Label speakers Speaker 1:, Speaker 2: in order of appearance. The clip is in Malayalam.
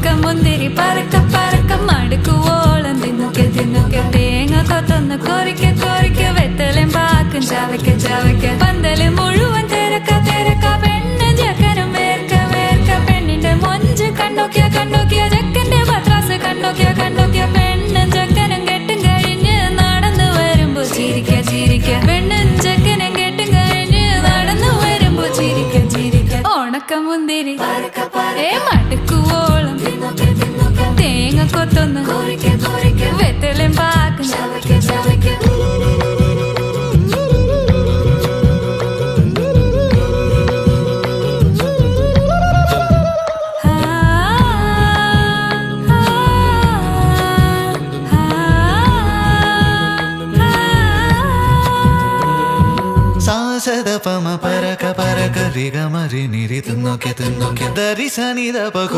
Speaker 1: ഉണക്കമുന്തിരി പറക്ക പറക്ക മടുക്കുവോളം തിന്നൊക്കെ തിന്നൊക്കെ തേങ്ങ കൊത്തൊന്ന് കൊറിക്ക കൊറിക്ക വെത്തലും പാക്കും ചവയ്ക്ക ചവയ്ക്ക പന്തല് മുഴുവൻ തിരക്ക തിരക്ക പെണ്ണ് ചെക്കനും വേർക്ക വേർക്ക പെണ്ണിന്റെ മൊഞ്ച് കണ്ടോക്കിയ കണ്ടോക്കിയ ചെക്കന്റെ പത്രാസ് കണ്ടോക്കിയ കണ്ടോക്കിയ പെണ്ണും ചെക്കനും കെട്ടും കഴിഞ്ഞ് നടന്നു വരുമ്പോ ചിരിക്ക ചിരിക്ക പെണ്ണും ചെക്കനും കെട്ടും കഴിഞ്ഞ് നടന്നു വരുമ്പോ ചിരിക്ക ചിരിക്ക ഉണക്കമുന്തിരി മടുക്കുവോളം തേങ്ങ കൊത്തൊന്ന് വെത്തലും പാക്കും
Speaker 2: സാസദ പമ പരക പരക റിഗ മരി നിരി തിന്നൊക്കെ തിന്നൊക്കെ ദരി സനി ദ പകു